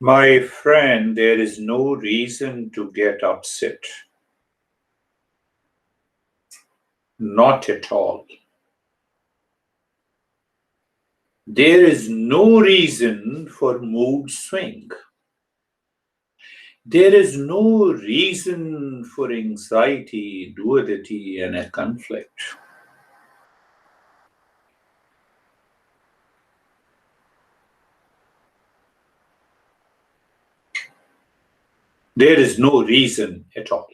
My friend, there is no reason to get upset. Not at all. There is no reason for mood swing. There is no reason for anxiety, duality, and a conflict. There is no reason at all.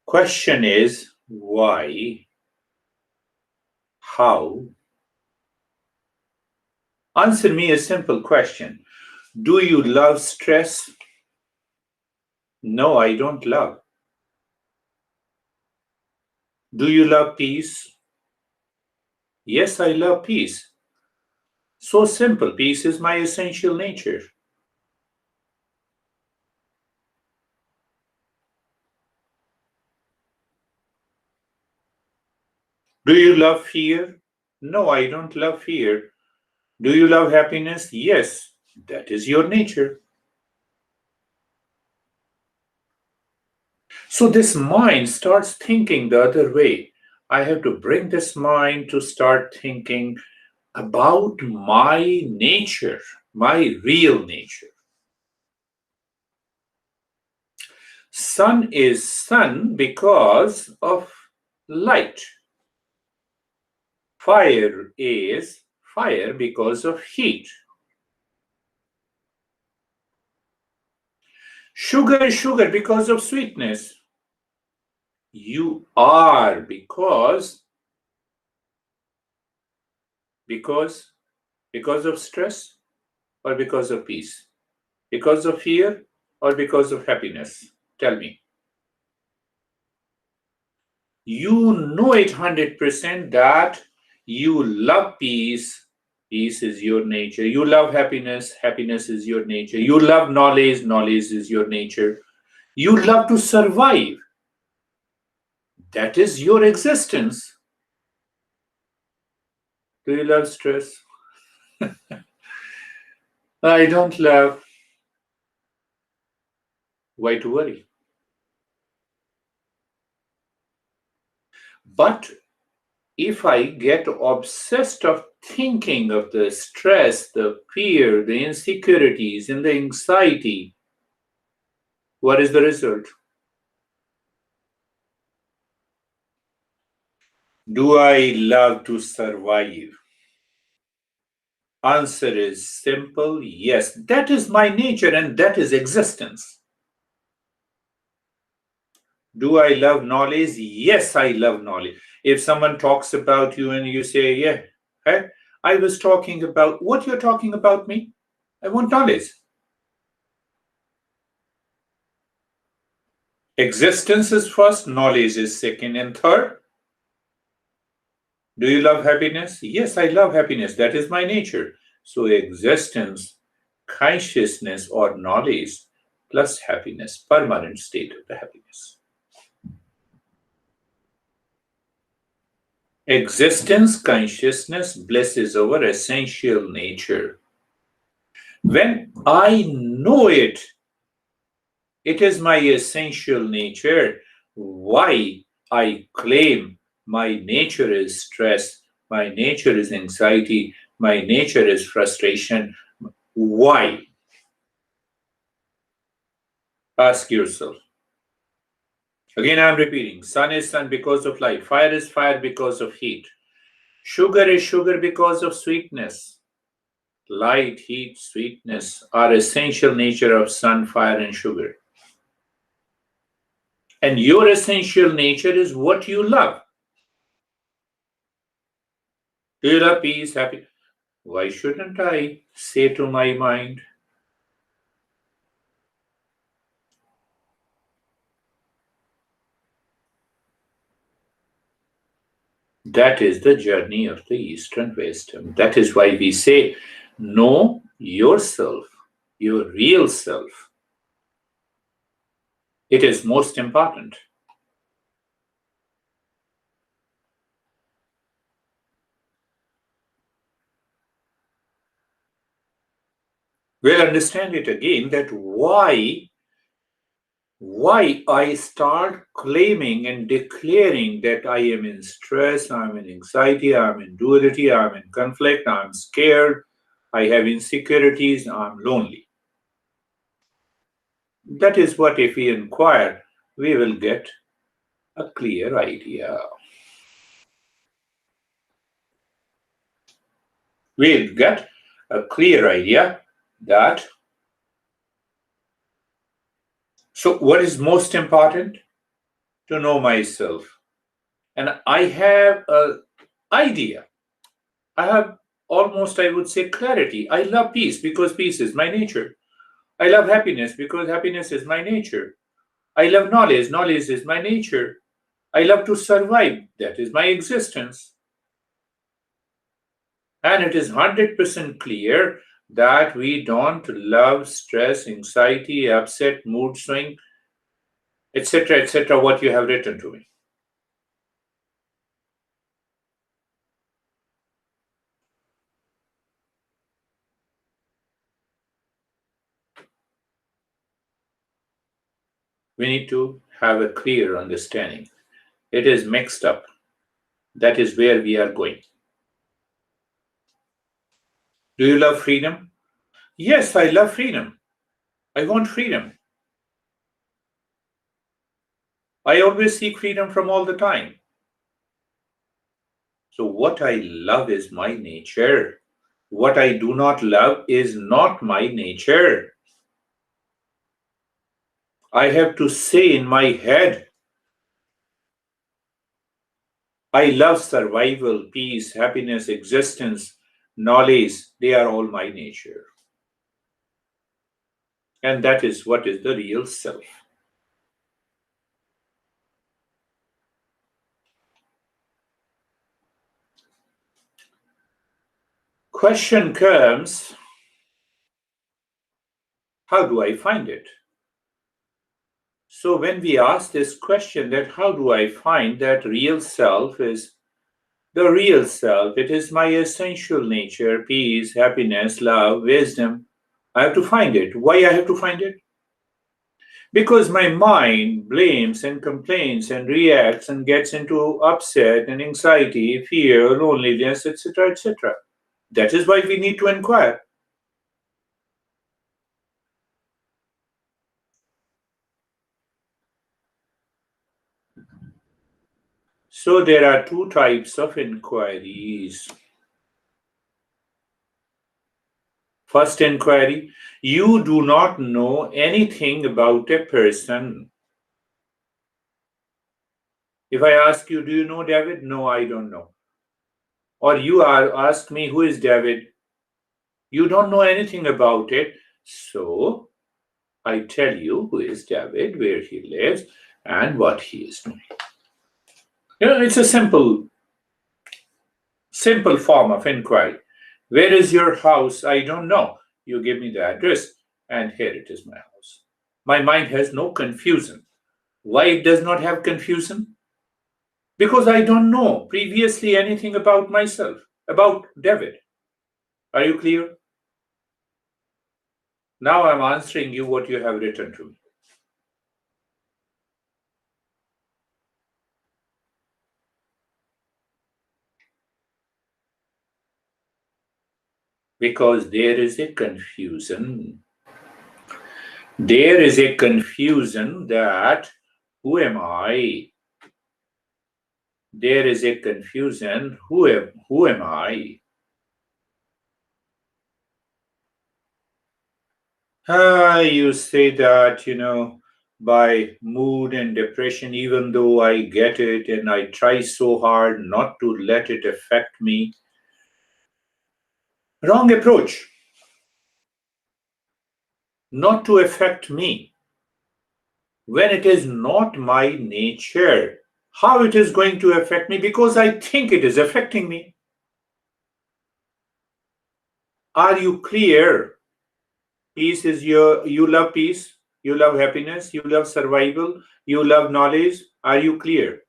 Question is why, how? Answer me a simple question. Do you love stress? No, I don't love. Do you love peace? Yes, I love peace. So simple. Peace is my essential nature. Do you love fear? No, I don't love fear. Do you love happiness? Yes, that is your nature. So this mind starts thinking the other way. I have to bring this mind to start thinking about my nature, my real nature. Sun is sun because of light. Fire is fire because of heat. Sugar is sugar because of sweetness. You are because because of stress or because of peace, because of fear or because of happiness. Tell me. You know it 100% that you love peace. Peace is your nature. You love happiness. Happiness is your nature. You love knowledge. Knowledge is your nature. You love to survive. That is your existence. Do you love stress? I don't love. Why to worry? But if I get obsessed of thinking of the stress, the fear, the insecurities, and the anxiety, what is the result? Do I love to survive? Answer is simple yes. That is my nature and that is existence. Do I love knowledge? Yes, I love knowledge. If someone talks about you and you say, yeah, hey, I was talking about what you're talking about me. I want knowledge. Existence is first, knowledge is second, and third. Do you love happiness? Yes, I love happiness. That is my nature. So, existence, consciousness, or knowledge plus happiness, permanent state of the happiness. Existence, consciousness, bliss is our essential nature. When I know it, it is my essential nature. Why I claim my nature is stress, my nature is anxiety, my nature is frustration. Why? Ask yourself. Again, I'm repeating. Sun is sun because of light. Fire is fire because of heat. Sugar is sugar because of sweetness. Light, heat, sweetness are essential nature of sun, fire, and sugar. And your essential nature is what you love. Do you love peace, happy? Why shouldn't I say to my mind? That is the journey of the Eastern wisdom. That is why we say, know yourself, your real self. It is most important. We'll understand it again that why I start claiming and declaring that I am in stress, I'm in anxiety, I'm in duality, I'm in conflict, I'm scared, I have insecurities, I'm lonely. That is what, if we inquire, we will get a clear idea. We'll get a clear idea that. So, what is most important? To know myself. And I have an idea. I have almost, I would say, clarity. I love peace because peace is my nature. I love happiness because happiness is my nature. I love knowledge. Knowledge is my nature. I love to survive. That is my existence. And it is 100% clear that we don't love stress, anxiety, upset, mood swing, etc., what you have written to me. We need to have a clear understanding. It is mixed up. That is where we are going. Do you love freedom? Yes, I love freedom. I want freedom. I always seek freedom from all the time. So, what I love is my nature. What I do not love is not my nature. I have to say in my head, I love survival, peace, happiness, existence, knowledge. They are all my nature. And that is what is the real self. Question comes, how do I find it? So when we ask this question that how do I find that real self is the real self, it is my essential nature, peace, happiness, love, wisdom. I have to find it. Why I have to find it? Because my mind blames and complains and reacts and gets into upset and anxiety, fear, loneliness, etc. That is why we need to inquire. So there are two types of inquiries. First inquiry, you do not know anything about a person. If I ask you, do you know David? No, I don't know. Or you are ask me, who is David? You don't know anything about it. So I tell you who is David, where he lives, and what he is doing. It's a simple form of inquiry. Where is your house? I don't know. You give me the address, and here it is my house. My mind has no confusion. Why it does not have confusion? Because I don't know previously anything about myself, about David. Are you clear? Now I'm answering you what you have written to me. Because there is a confusion. There is a confusion that who am I? There is a confusion. Who am I? You say that, by mood and depression, even though I get it and I try so hard not to let it affect me. Wrong approach. Not to affect me. When it is not my nature, how it is going to affect me? Because I think it is affecting me. Are you clear? Peace is you love peace, you love happiness, you love survival, you love knowledge. Are you clear?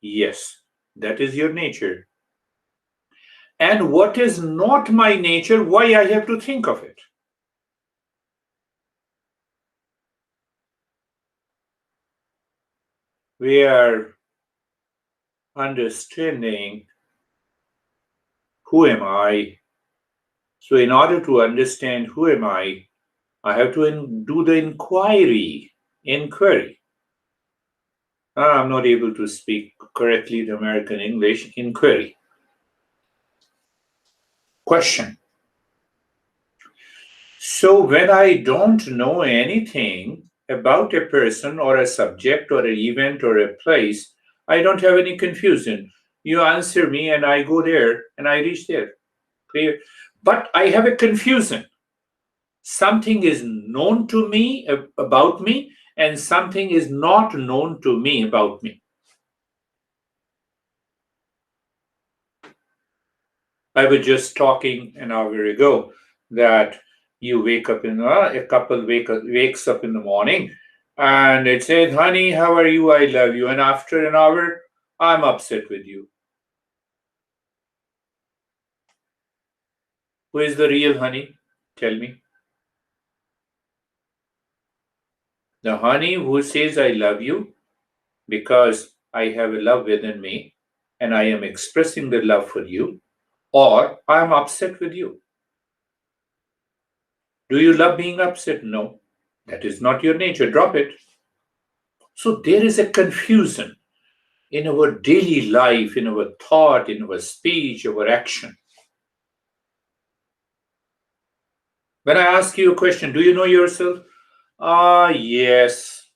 Yes, that is your nature. And what is not my nature, why I have to think of it? we are understanding who am I. So in order to understand who am I have to do the inquiry. I'm not able to speak correctly the American English. Inquiry. Question. So when I don't know anything about a person or a subject or an event or a place, I don't have any confusion. You answer me and I go there and I reach there. Clear? But I have a confusion. Something is known to me about me and something is not known to me about me. I was just talking an hour ago that you wake up a couple wakes up in the morning and it says, honey, how are you? I love you. And after an hour, I'm upset with you. Who is the real honey? Tell me. The honey who says, I love you because I have a love within me and I am expressing the love for you, or I'm upset with you. Do you love being upset? No. That is not your nature. Drop it. So there is a confusion in our daily life, in our thought, in our speech, our action. When I ask you a question, do you know yourself? Yes.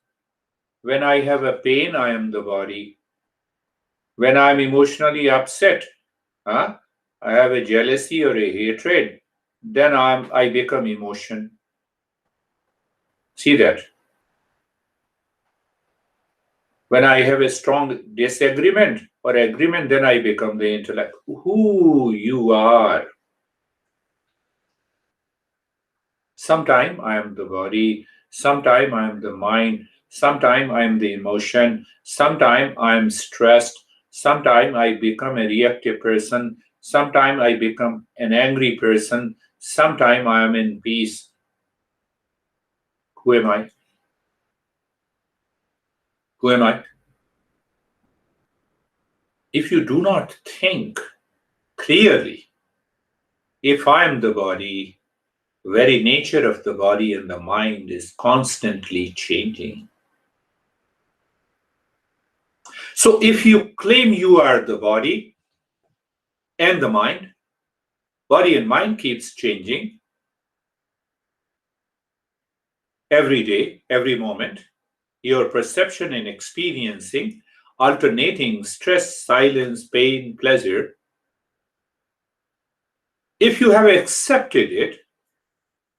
When I have a pain, I am the body. When I'm emotionally upset, I have a jealousy or a hatred, then I become emotion. See that? When I have a strong disagreement or agreement, then I become the intellect. Who you are. Sometime I am the body, sometime I am the mind, sometime I am the emotion, sometime I am stressed, sometime I become a reactive person, sometime I become an angry person, sometime I am in peace. Who am I? Who am I? If you do not think clearly, if I am the body, very nature of the body and the mind is constantly changing. So if you claim you are the body and the mind, body and mind keeps changing every day, every moment. Your perception and experiencing, alternating stress, silence, pain, pleasure. If you have accepted it,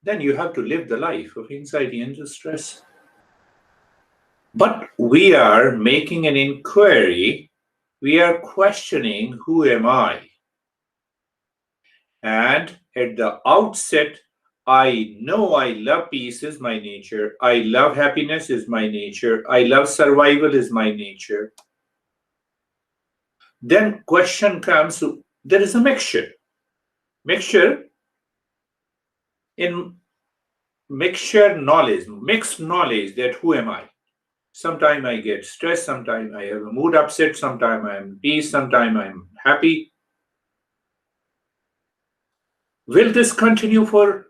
then you have to live the life of anxiety and distress. But we are making an inquiry. We are questioning, who am I? And at the outset, I know I love peace is my nature. I love happiness is my nature. I love survival is my nature. Then question comes, there is a mixture. Mixture in mixed knowledge that who am I? Sometimes I get stressed, sometimes I have a mood upset, sometimes I am peace, sometimes I'm happy. Will this continue for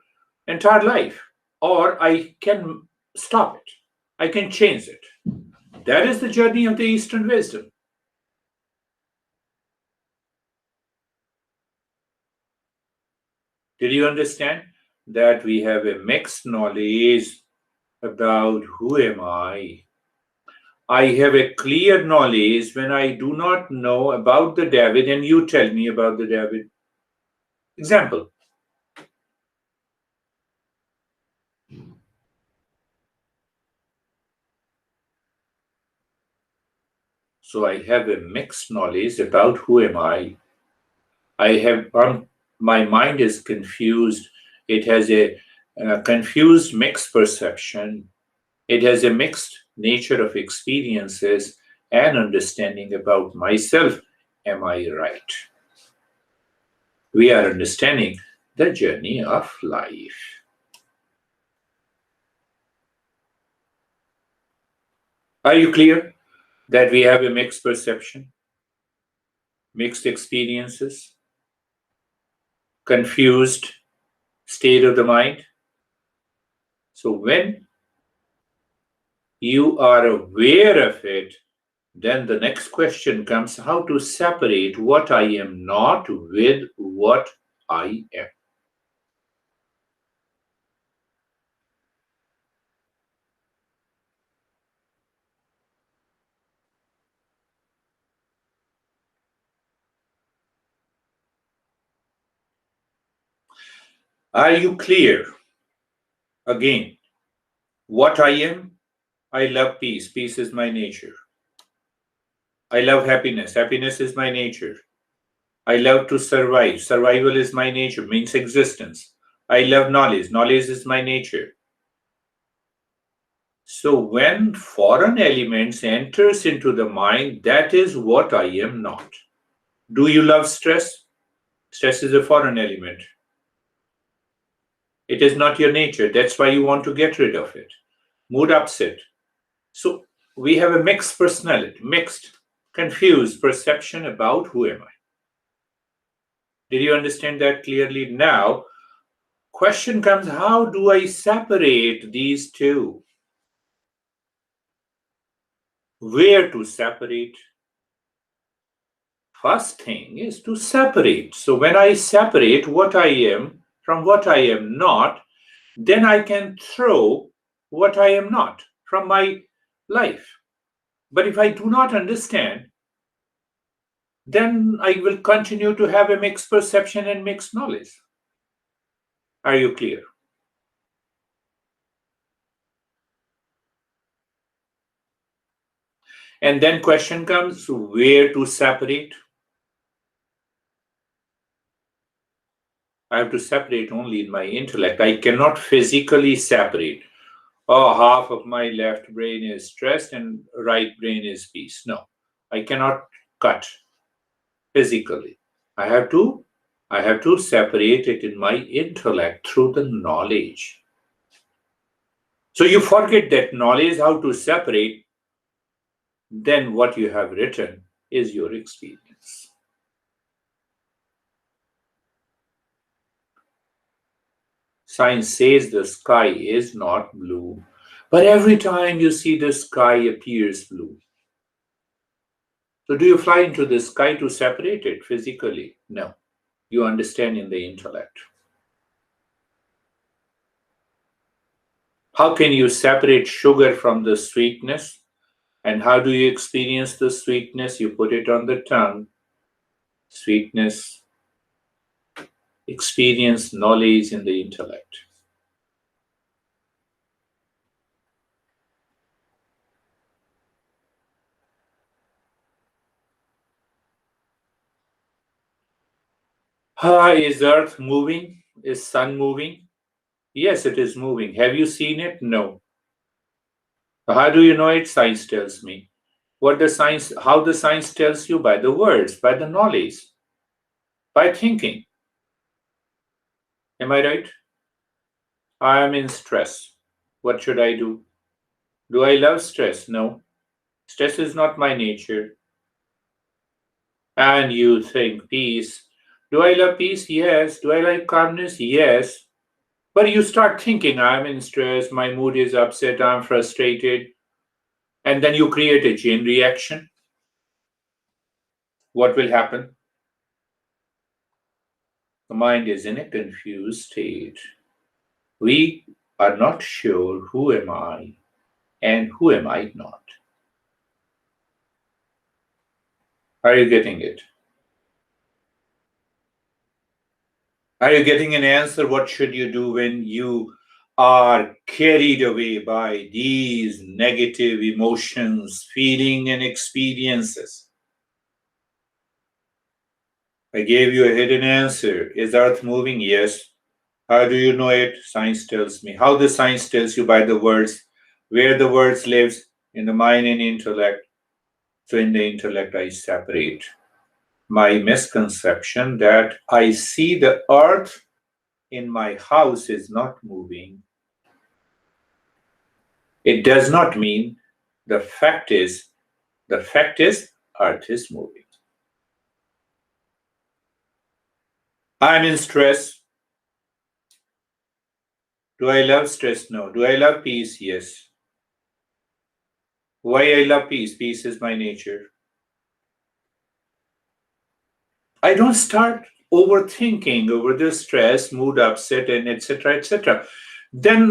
entire life? Or I can stop it. I can change it. That is the journey of the Eastern wisdom. Did you understand that we have a mixed knowledge about who am I? I have a clear knowledge when I do not know about the David and you tell me about the David. Example. So I have a mixed knowledge about who am I. My mind is confused. It has a confused mixed perception. It has a mixed nature of experiences and understanding about myself. Am I right? We are understanding the journey of life. Are you clear? that we have a mixed perception, mixed experiences, confused state of the mind. So when you are aware of it, then the next question comes how to separate what I am not with what I am. Are you clear? Again, what I am, I love peace. Peace is my nature. I love happiness. Happiness is my nature. I love to survive. Survival is my nature, means existence. I love knowledge. Knowledge is my nature. So when foreign elements enters into the mind, that is what I am not. Do you love stress? Stress is a foreign element. It is not your nature. That's why you want to get rid of it. Mood upset. So we have a mixed personality, mixed, confused perception about who am I. Did you understand that clearly? Now, question comes, how do I separate these two? Where to separate? First thing is to separate. So when I separate what I am from what I am not, then I can throw what I am not from my life. But if I do not understand, then I will continue to have a mixed perception and mixed knowledge. Are you clear? And then question comes, where to separate? I have to separate only in my intellect. I cannot physically separate. Oh, half of my left brain is stressed and right brain is peace. No, I cannot cut physically. I have to I have to separate it in my intellect through the knowledge. So you forget that knowledge how to separate, then what you have written is your experience. Science says the sky is not blue, but every time you see the sky appears blue. So do you fly into the sky to separate it physically? No. You understand in the intellect. How can you separate sugar from the sweetness? And how do you experience the sweetness? You put it on the tongue. Sweetness, experience, knowledge in the intellect. Is Earth moving? Is Sun moving? Yes, it is moving. Have you seen it? No. How do you know it? Science tells me. What the science? How the science tells you? By the words, by the knowledge, by thinking. Am I right? I am in stress. What should I do? Do I love stress? No. Stress is not my nature. And you think peace. Do I love peace? Yes. Do I like calmness? Yes. But you start thinking, I'm in stress, my mood is upset, I'm frustrated, and then you create a chain reaction. What will happen? The mind is in a confused state. We are not sure who am I and who am I not. Are you getting it? Are you getting an answer? What should you do when you are carried away by these negative emotions, feeling, and experiences? I gave you a hidden answer. Is Earth moving? Yes. How do you know it? Science tells me. How the science tells you? By the words. Where the words lives? In the mind and intellect. So in the intellect, I separate my misconception that I see the earth in my house is not moving. It does not mean, the fact is, The fact is, earth is moving. I'm in stress. Do I love stress? No. Do I love peace? Yes. Why I love peace? Peace is my nature. I don't start overthinking over the stress, mood upset, and etc. etc. Then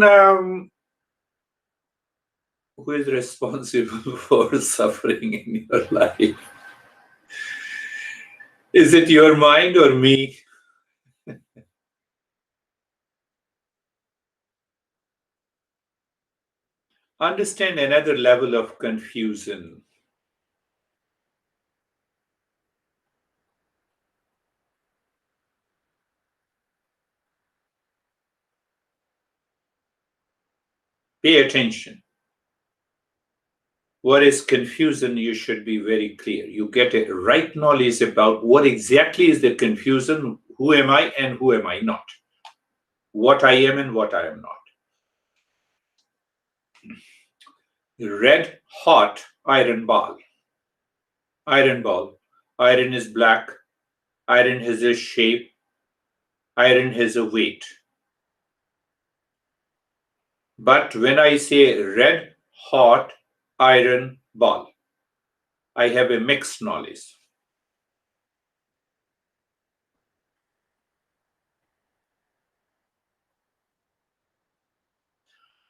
who is responsible for suffering in your life? Is it your mind or me? Understand another level of confusion. Pay attention. What is confusion? You should be very clear. You get a right knowledge about what exactly is the confusion, who am I and who am I not, what I am and what I am not. Red hot iron ball. Iron ball. Iron is black. Iron has a shape. Iron has a weight. But when I say red hot iron ball, I have a mixed knowledge.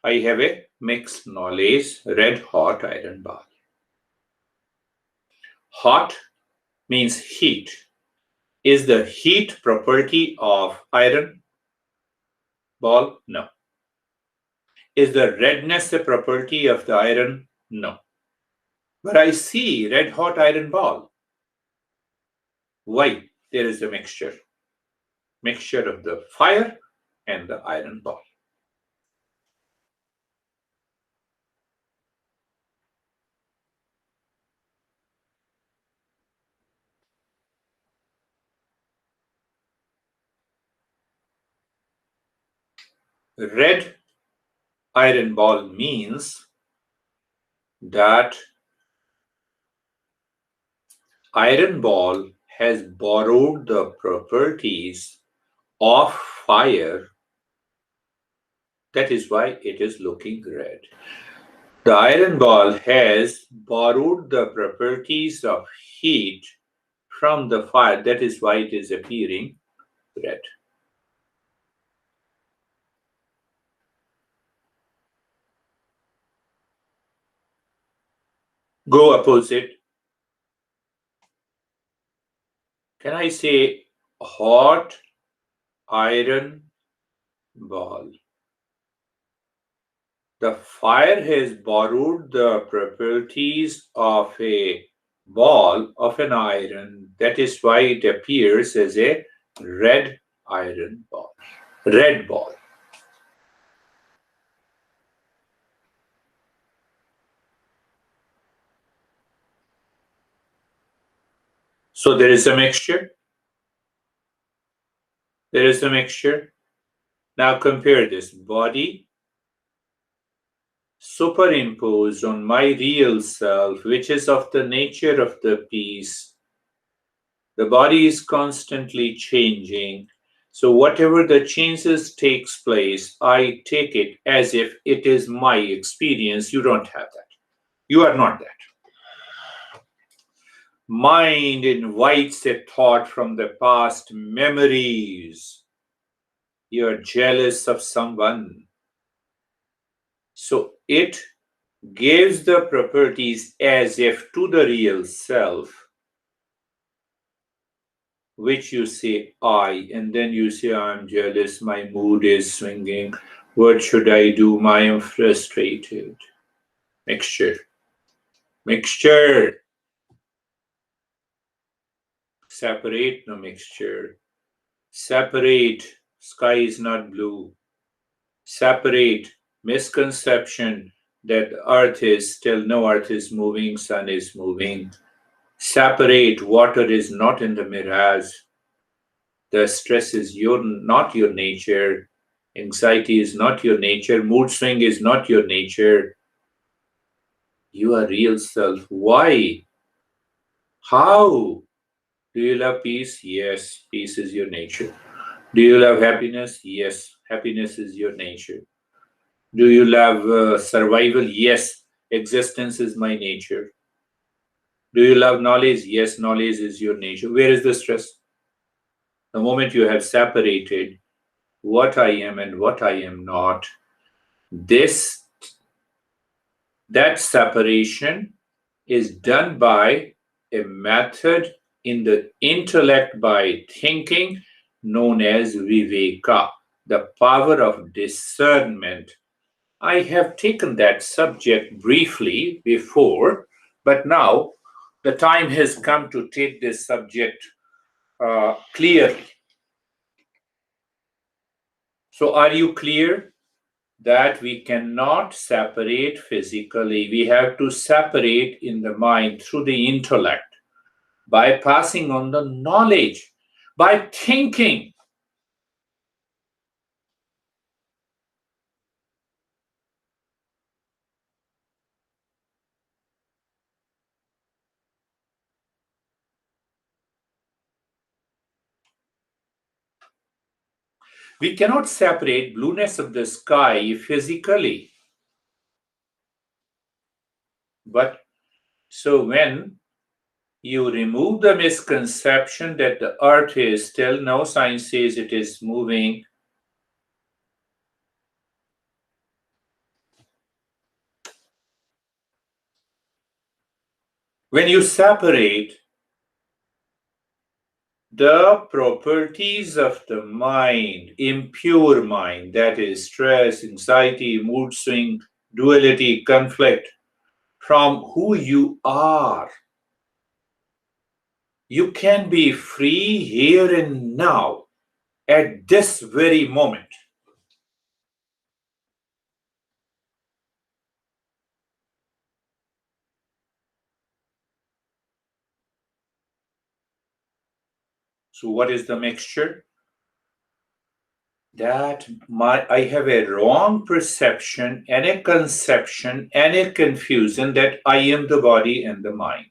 I have a mixed knowledge, red hot iron ball. Hot means heat. Is the heat property of iron ball? No. Is the redness a property of the iron? No. But I see red hot iron ball. Why? There is a mixture of the fire and the iron ball. Red iron ball means that iron ball has borrowed the properties of fire. That is why it is looking red. The iron ball has borrowed the properties of heat from the fire. That is why it is appearing red. Go opposite. Can I say hot iron ball? The fire has borrowed the properties of a ball of an iron. That is why it appears as a red iron ball. Red ball. So there is a mixture. There is a mixture. Now compare this body superimposed on my real self, which is of the nature of the peace. The body is constantly changing. So whatever the changes takes place, I take it as if it is my experience. You don't have that. You are not that. Mind invites a thought from the past memories. You're jealous of someone. So it gives the properties as if to the real self, which you say I, and then you say I'm jealous, my mood is swinging, what should I do? I am frustrated. Mixture. Mixture. Separate the mixture. Separate. Sky is not blue. Separate misconception that earth is still, no, earth is moving, sun is moving. Separate water is not in the mirage. The stress is not your nature. Anxiety is not your nature. Mood swing is not your nature. your real self. Why? How? Do you love peace? Yes, peace is your nature. Do you love happiness? Yes, happiness is your nature. Do you love survival? Yes, existence is my nature. Do you love knowledge? Yes, knowledge is your nature. Where is the stress? The moment you have separated what I am and what I am not, this that separation is done by a method in the intellect by thinking known as viveka, the power of discernment. I have taken that subject briefly before, but now the time has come to take this subject clearly. So, are you clear that we cannot separate physically? We have to separate in the mind through the intellect by passing on the knowledge, by thinking. We cannot separate blueness of the sky physically. But so when you remove the misconception that the earth is still, no, science says it is moving. When you separate the properties of the mind, impure mind, that is stress, anxiety, mood swing, duality, conflict, from who you are, you can be free here and now at this very moment. So, what is the mixture? That I have a wrong perception and a conception and a confusion that I am the body and the mind.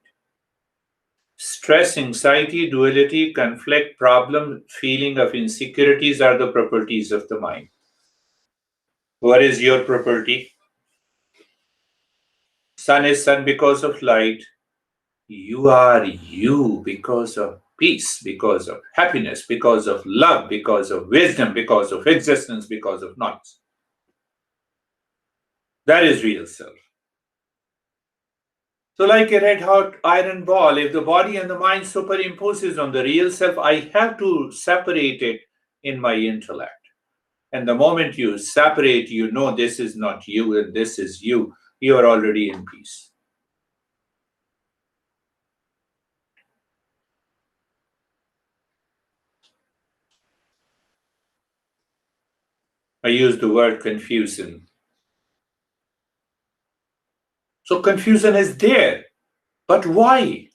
Stress, anxiety, duality, conflict, problem, feeling of insecurities are the properties of the mind. What is your property? Sun is sun because of light. You are you because of peace, because of happiness, because of love, because of wisdom, because of existence, because of knowledge. That is real self. So, like a red hot iron ball, if the body and the mind superimposes on the real self, I have to separate it in my intellect. And the moment you separate, you know this is not you and this is you. You are already in peace. I use the word confusion. So confusion is there. But why?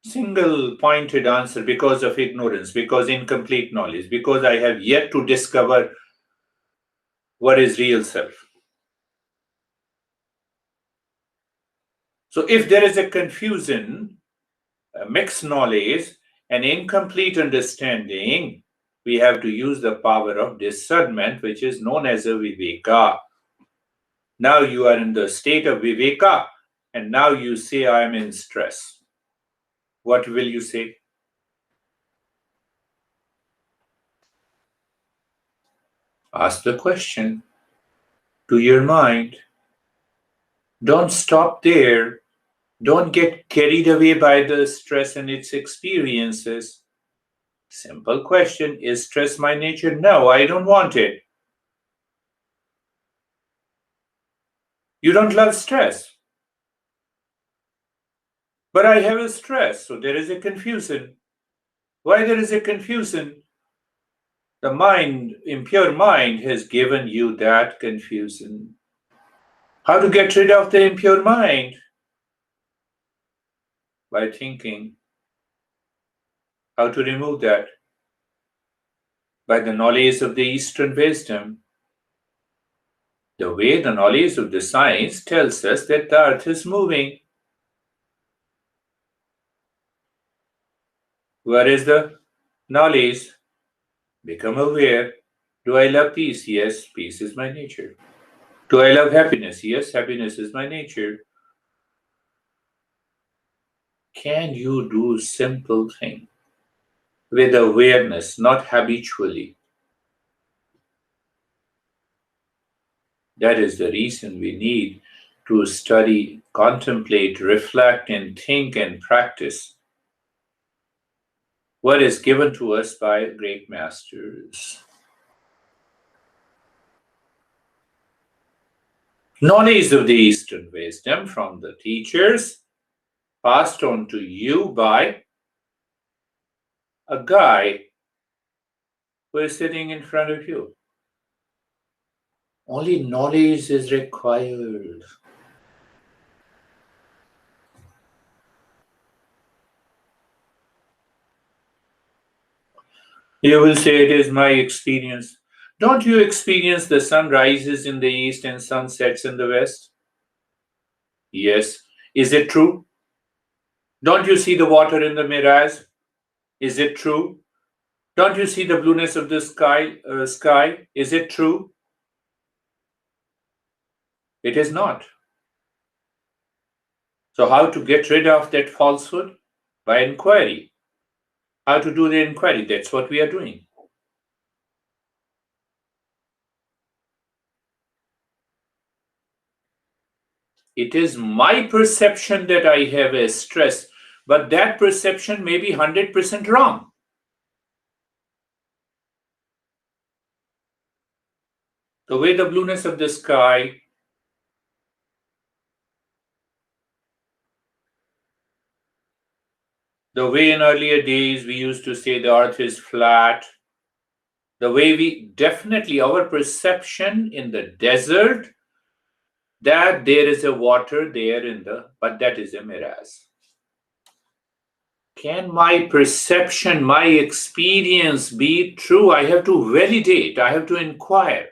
Single pointed answer: because of ignorance, because incomplete knowledge, because I have yet to discover what is real self. So if there is a confusion, a mixed knowledge, an incomplete understanding, we have to use the power of discernment, which is known as a viveka. Now you are in the state of viveka, and now you say, I am in stress. What will you say? Ask the question to your mind. Don't stop there. Don't get carried away by the stress and its experiences. Simple question: is stress my nature? No, I don't want it. You don't love stress, but I have a stress, so there is a confusion. Why there is a confusion? The mind, impure mind, has given you that confusion. How to get rid of the impure mind? By thinking. How to remove that? By the knowledge of the Eastern wisdom. The way the knowledge of the science tells us that the earth is moving. Where is the knowledge? Become aware. Do I love peace? Yes, peace is my nature. Do I love happiness? Yes, happiness is my nature. Can you do simple thing with awareness, not habitually? That is the reason we need to study, contemplate, reflect, and think and practice what is given to us by great masters. Knowledge of the Eastern wisdom from the teachers passed on to you by a guy who is sitting in front of you. Only knowledge is required. You will say it is my experience. Don't you experience the sun rises in the east and sun sets in the west? Yes. Is it true? Don't you see the water in the mirage? Is it true? Don't you see the blueness of the sky? Is it true? It is not. So how to get rid of that falsehood? By inquiry. How to do the inquiry? That's what we are doing. It is my perception that I have a stress, but that perception may be 100% wrong. The way the blueness of the sky, the way in earlier days we used to say the earth is flat, the way we definitely, our perception in the desert that there is a water there but that is a mirage. Can my perception, my experience be true? I have to validate, I have to inquire.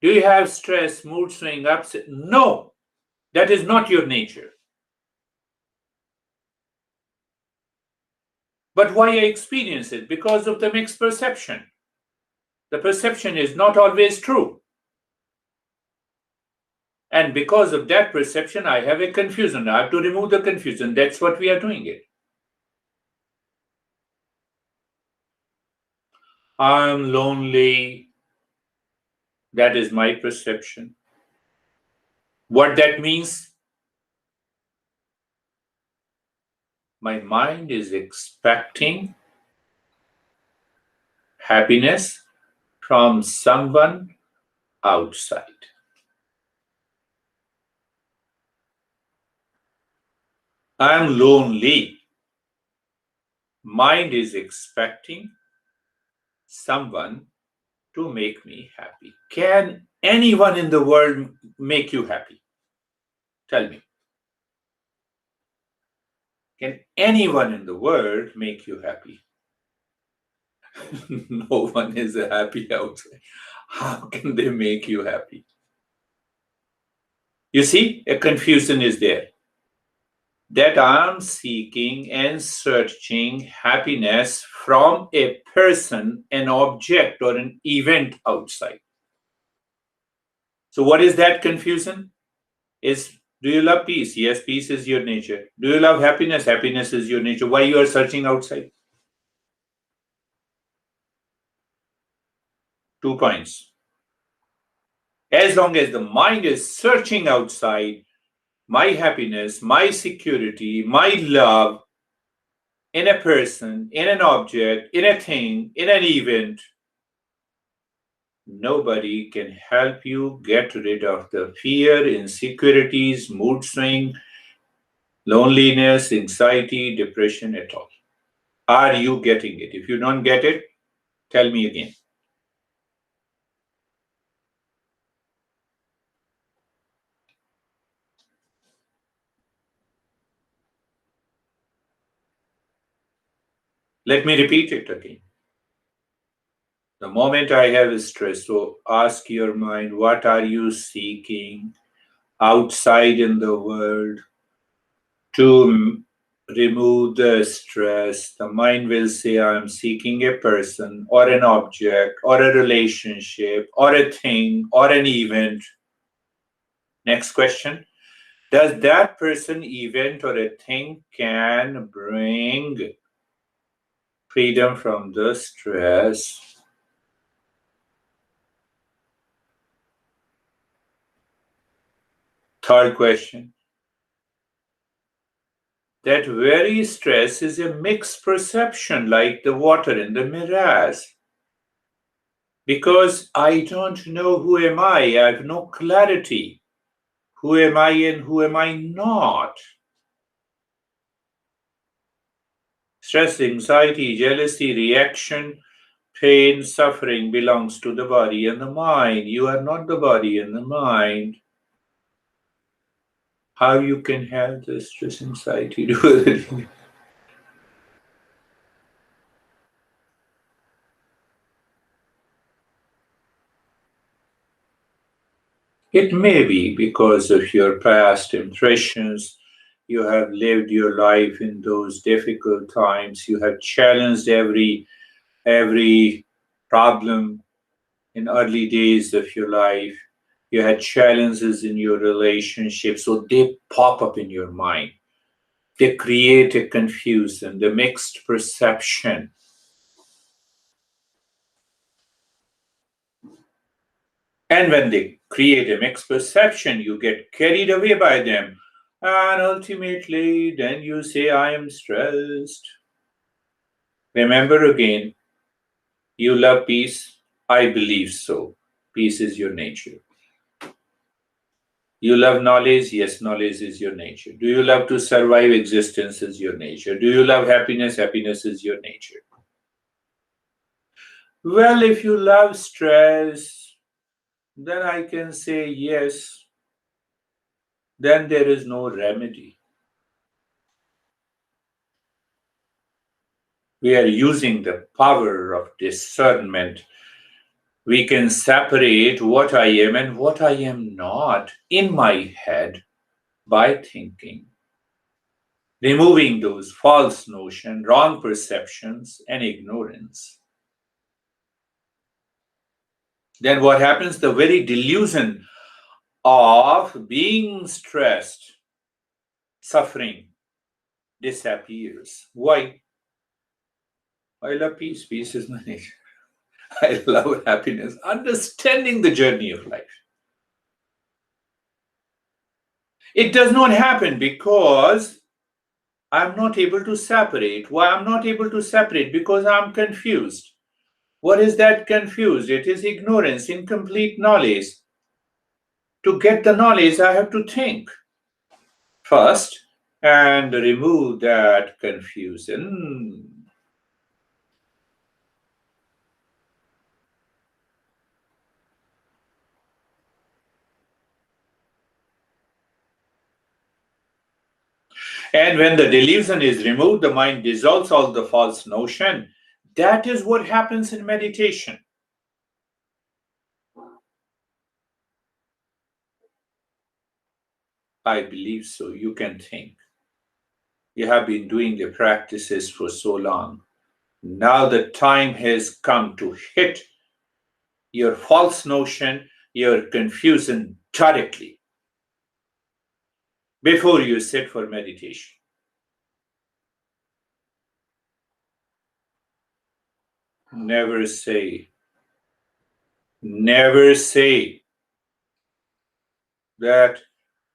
Do you have stress, mood swing, upset? No, that is not your nature. But why I experience it? Because of the mixed perception. The perception is not always true. And because of that perception, I have a confusion. I have to remove the confusion. That's what we are doing it. I'm lonely. That is my perception. What that means? My mind is expecting happiness from someone outside. I'm lonely. Mind is expecting someone to make me happy. Can anyone in the world make you happy? Tell me. Can anyone in the world make you happy? No one is happy outside. How can they make you happy? You see, a confusion is there. That I'm seeking and searching happiness from a person, an object, or an event outside. So, what is that confusion? Is do you love peace? Yes, peace is your nature. Do you love happiness? Happiness is your nature. Why you are searching outside? 2 points. As long as the mind is searching outside, my happiness, my security, my love in a person, in an object, in a thing, in an event, nobody can help you get rid of the fear, insecurities, mood swing, loneliness, anxiety, depression at all. Are you getting it? If you don't get it, tell me again. Let me repeat it again. The moment I have stress, so ask your mind, what are you seeking outside in the world to remove the stress? The mind will say, I'm seeking a person or an object or a relationship or a thing or an event. Next question. Does that person, event, or a thing can bring freedom from the stress? Third question. That very stress is a mixed perception, like the water in the mirage. Because I don't know who am I have no clarity. Who am I and who am I not? Stress, anxiety, jealousy, reaction, pain, suffering belongs to the body and the mind. You are not the body and the mind. How you can have the stress, anxiety? It may be because of your past impressions. You have lived your life in those difficult times. You have challenged every problem in early days of your life. You had challenges in your relationship, so they pop up in your mind. They create a confusion, the mixed perception. And when they create a mixed perception, you get carried away by them. And ultimately, then you say, I am stressed. Remember again, you love peace. I believe so. Peace is your nature. You love knowledge. Yes, knowledge is your nature. Do you love to survive? Existence is your nature. Do you love happiness? Happiness is your nature. Well, if you love stress, then I can say yes, then there is no remedy. We are using the power of discernment. We can separate what I am and what I am not in my head by thinking, removing those false notions, wrong perceptions, and ignorance. Then what happens? The very delusion of being stressed, suffering disappears. Why? I love peace. Peace is my nature. I love happiness. Understanding the journey of life. It does not happen because I'm not able to separate. Why I'm not able to separate? Because I'm confused. What is that confused? It is ignorance, incomplete knowledge. To get the knowledge, I have to think first and remove that confusion. And when the delusion is removed, the mind dissolves all the false notion. That is what happens in meditation. I believe so. You can think. You have been doing the practices for so long. Now the time has come to hit your false notion, your confusion directly before you sit for meditation. Never say, never say that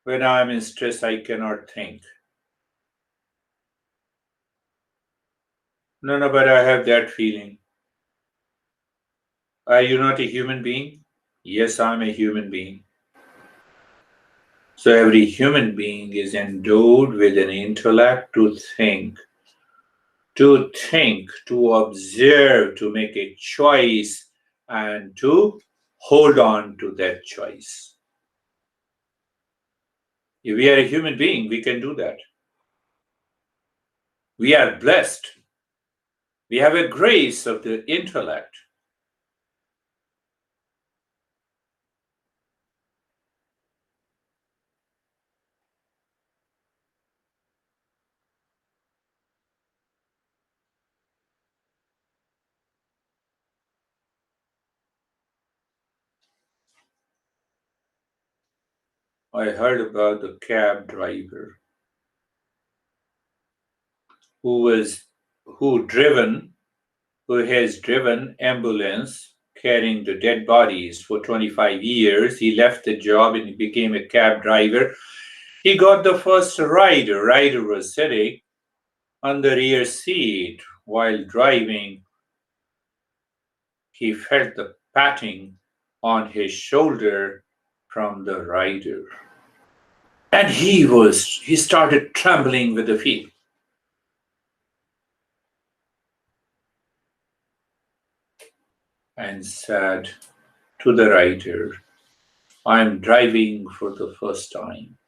when I'm in stress, I cannot think. No, no, but I have that feeling. Are you not a human being? Yes, I'm a human being. So every human being is endowed with an intellect to observe, to make a choice, and to hold on to that choice. If we are a human being, we can do that. We are blessed. We have a grace of the intellect. I heard about the cab driver who was who driven who has driven ambulance carrying the dead bodies for 25 years. He left the job and he became a cab driver. He got the first ride. The rider was sitting on the rear seat while driving. He felt the patting on his shoulder from the rider. And he started trembling with the fear and said to the rider, I'm driving for the first time.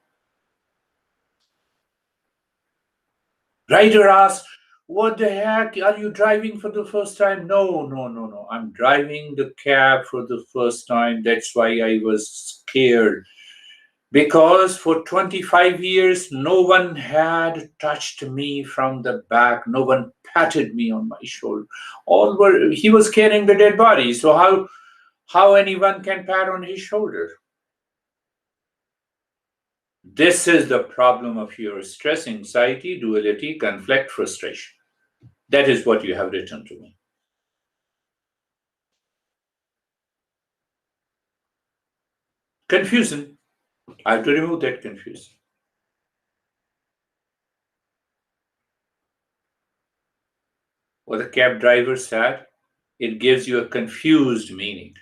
Rider asked, what the heck? Are you driving for the first time? No, no, no, no. I'm driving the cab for the first time. That's why I was scared. Because for 25 years, no one had touched me from the back. No one patted me on my shoulder. He was carrying the dead body. So how anyone can pat on his shoulder? This is the problem of your stress, anxiety, duality, conflict, frustration. That is what you have written to me. Confusion. I have to remove that confusion. What the cab driver said, it gives you a confused meaning.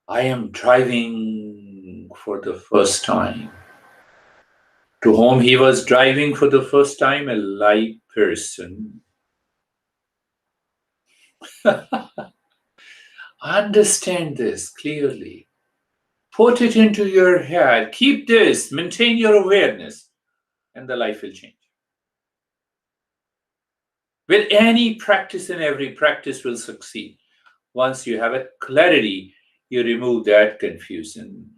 I am driving for the first time. To whom he was driving for the first time? A live person. Understand this clearly. Put it into your head. Keep this. Maintain your awareness, and the life will change. With any practice, and every practice will succeed. Once you have a clarity, you remove that confusion.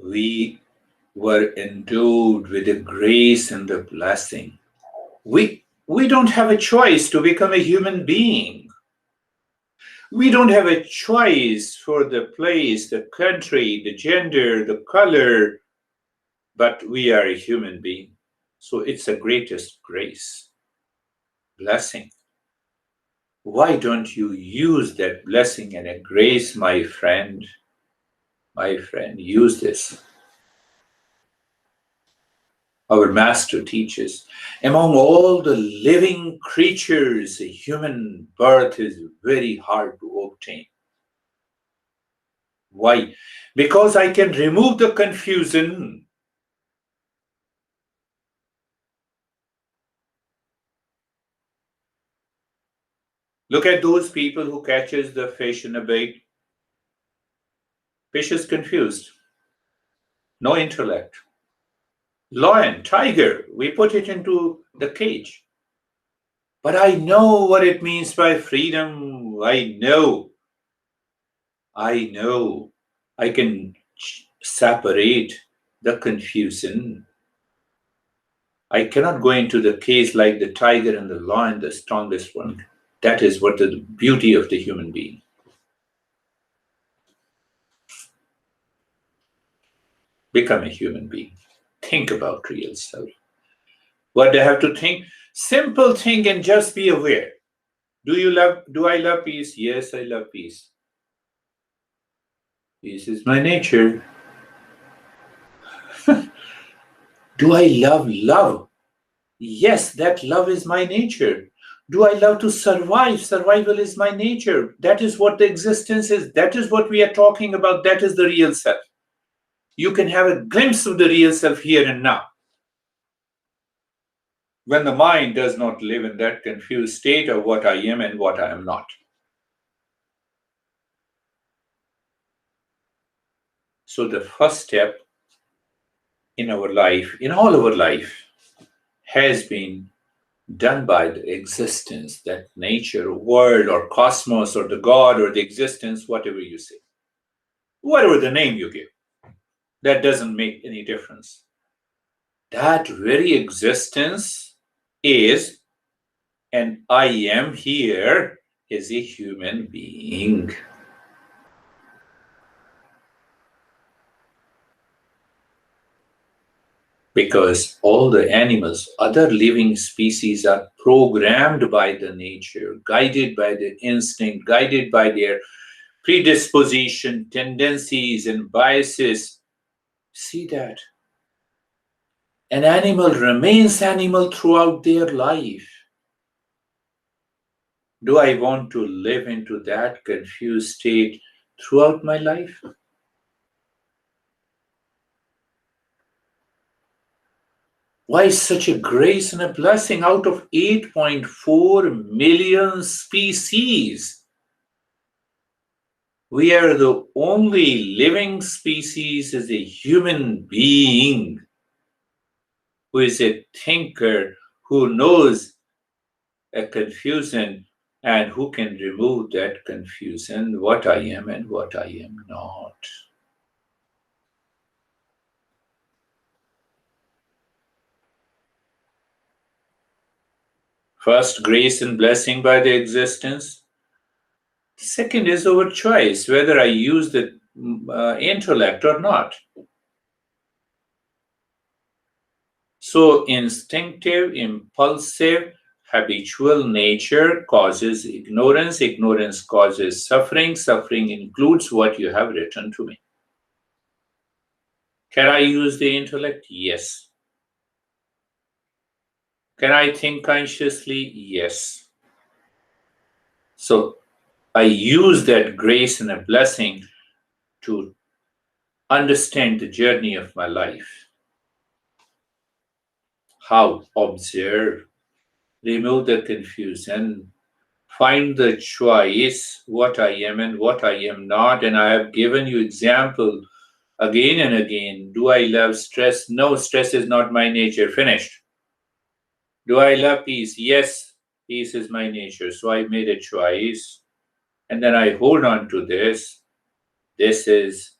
We were endowed with the grace and the blessing. We don't have a choice to become a human being. We don't have a choice for the place, the country, the gender, the color, but we are a human being. So it's the greatest grace, blessing. Why don't you use that blessing and a grace, my friend? My friend, use this. Our master teaches, among all the living creatures, a human birth is very hard to obtain. Why? Because I can remove the confusion. Look at those people who catches the fish in a bait. Fish is confused. No intellect. Lion, tiger, we put it into the cage. But I know what it means by freedom. I know. I can separate the confusion. I cannot go into the cage like the tiger and the lion, the strongest one. That is what the beauty of the human being. Become a human being. Think about real self. What do I have to think? Simple thing and just be aware. Do I love peace? Yes, I love peace. Peace is my nature. Do I love love? Yes, that love is my nature. Do I love to survive? Survival is my nature. That is what the existence is. That is what we are talking about. That is the real self. You can have a glimpse of the real self here and now. When the mind does not live in that confused state of what I am and what I am not. So the first step in our life, in all our life, has been done by the existence, that nature, world, or cosmos, or the God, or the existence, whatever you say. Whatever the name you give, that doesn't make any difference. that very existence is, and I am here, is a human being. Because all the animals, other living species, are programmed by the nature, guided by the instinct, guided by their predisposition, tendencies, and biases. See that an animal remains animal throughout their life. Do I want to live into that confused state throughout my life? Why such a grace and a blessing out of 8.4 million species? We are the only living species as a human being who is a thinker, who knows a confusion and who can remove that confusion, what I am and what I am not. First, grace and blessing by the existence. Second is our choice, whether I use the intellect or not. So, instinctive, impulsive, habitual nature causes ignorance, ignorance causes suffering, suffering includes what you have written to me. Can I use the intellect? Yes. Can I think consciously? Yes. So, I use that grace and a blessing to understand the journey of my life. How? Observe, remove the confusion, find the choice, what I am and what I am not. And I have given you example again and again. Do I love stress? No, stress is not my nature. Finished. Do I love peace? Yes, peace is my nature. So I made a choice, and then I hold on to this. This is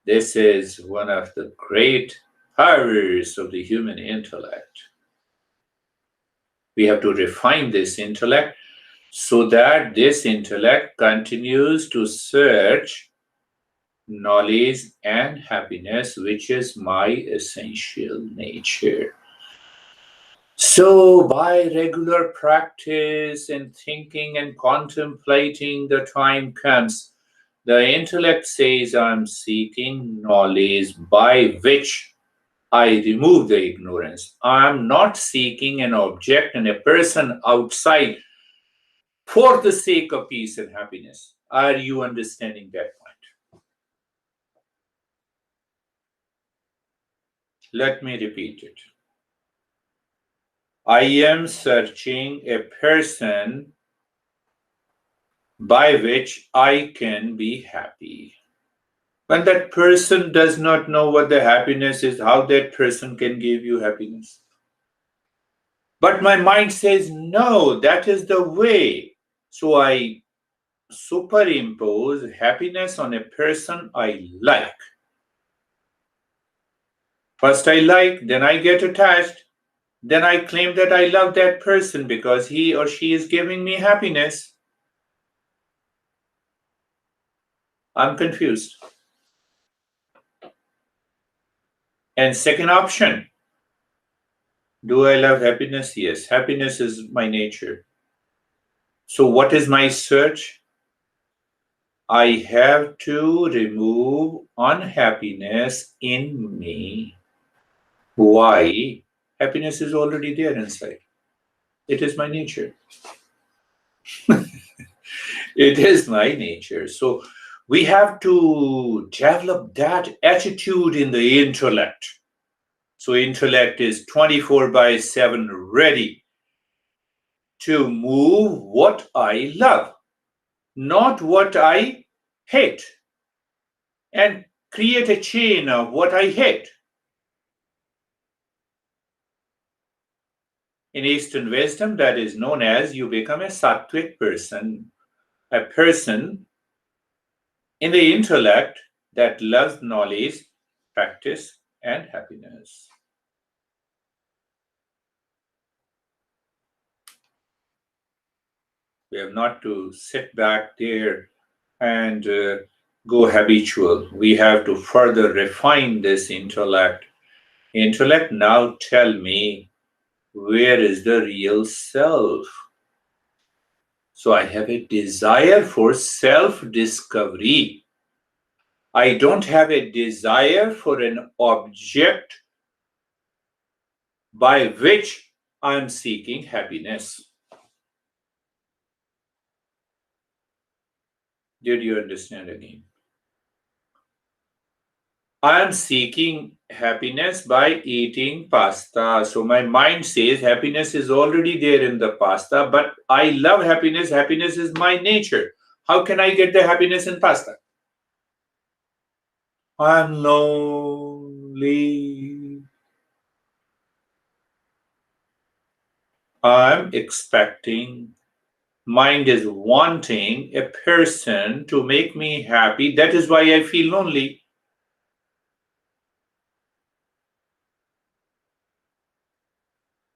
this is one of the great powers of the human intellect. We have to refine this intellect so that this intellect continues to search knowledge and happiness, which is my essential nature. So, by regular practice and thinking and contemplating, the time comes. The intellect says, I'm seeking knowledge by which I remove the ignorance. I'm not seeking an object and a person outside for the sake of peace and happiness. Are you understanding that point? Let me repeat it. I am searching a person by which I can be happy. When that person does not know what the happiness is, how that person can give you happiness? But my mind says, no, that is the way. So I superimpose happiness on a person I like. First I like, then I get attached, then I claim that I love that person because he or she is giving me happiness. I'm confused. And second option, do I love happiness? Yes, happiness is my nature. So what is my search? I have to remove unhappiness in me. Why? Happiness is already there inside. It is my nature. It is my nature. So we have to develop that attitude in the intellect. So intellect is 24 by 7 ready to move what I love, not what I hate, and create a chain of what I hate. In Eastern wisdom, that is known as you become a sattvic person, a person in the intellect that loves knowledge, practice, and happiness. We have not to sit back there and go habitual. We have to further refine this intellect. Intellect, now tell me, where is the real self? So I have a desire for self discovery. I don't have a desire for an object by which I'm seeking happiness. Did you understand again? I am seeking happiness by eating pasta. So my mind says happiness is already there in the pasta, but I love happiness. Happiness is my nature. How can I get the happiness in pasta? I'm lonely. I'm expecting. Mind is wanting a person to make me happy. That is why I feel lonely.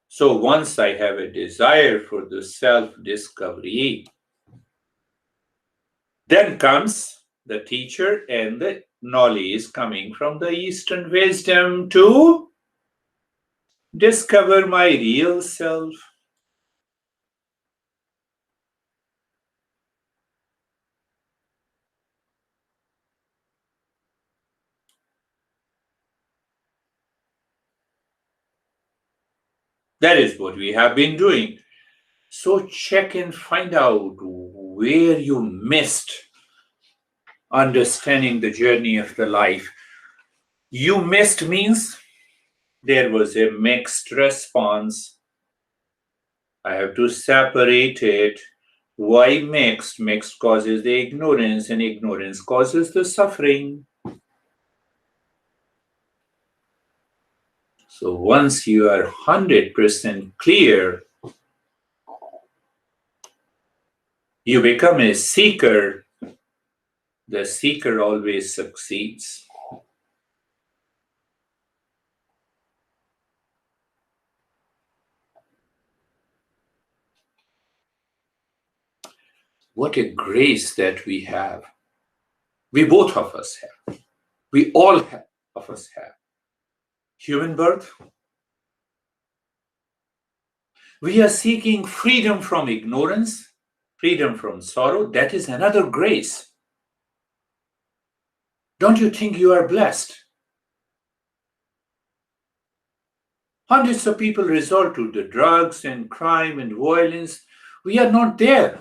So once I have a desire for the self discovery, then comes the teacher and the knowledge coming from the Eastern wisdom to discover my real self. That is what we have been doing. So check and find out where you missed understanding the journey of the life. You missed means there was a mixed response. I have to separate it. Why mixed? Mixed causes the ignorance, and ignorance causes the suffering. So once you are 100% clear, you become a seeker. The seeker always succeeds. What a grace that we have. We both of us have. We all of us have. Human birth. We are seeking freedom from ignorance, freedom from sorrow. That is another grace. Don't you think you are blessed? Hundreds of people resort to the drugs and crime and violence. We are not there.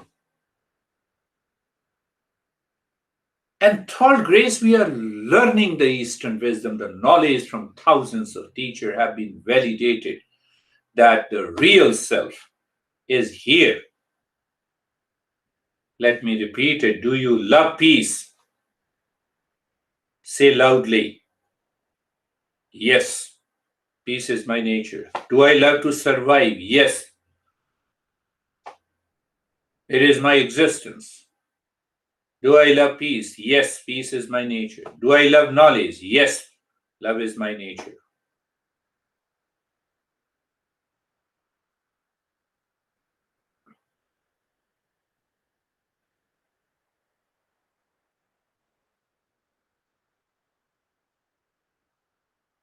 And third grace, we are learning the Eastern wisdom. The knowledge from thousands of teachers have been validated that the real self is here. Let me repeat it. Do you love peace? Say loudly, yes, peace is my nature. Do I love to survive? Yes, it is my existence. Do I love peace? Yes, peace is my nature. Do I love knowledge? Yes, love is my nature.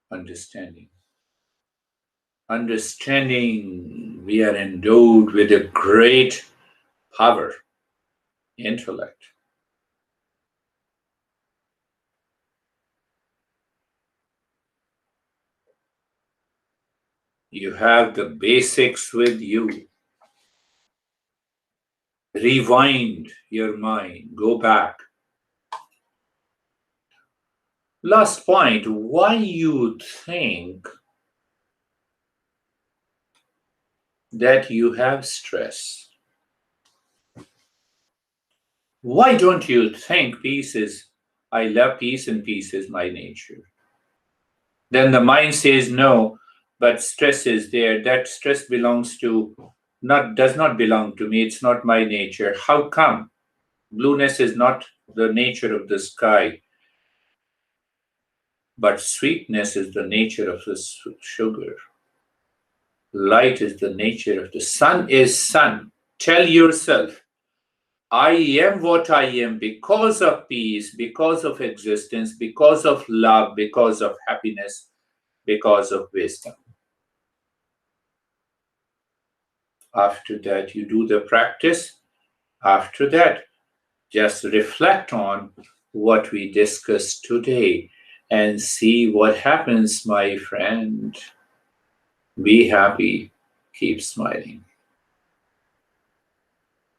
Understanding. Understanding we are endowed with a great power, intellect. You have the basics with you. Rewind your mind, go back. Last point, why you think that you have stress? Why don't you think peace is, I love peace and peace is my nature? Then the mind says no, but stress is there. That stress belongs to, not does not belong to me. It's not my nature. How come? Blueness is not the nature of the sky, but sweetness is the nature of the sugar. Light is the nature of the sun is sun. Tell yourself, I am what I am because of peace, because of existence, because of love, because of happiness, because of wisdom. After that, you do the practice. After that, just reflect on what we discussed today and see what happens, my friend. Be happy, keep smiling.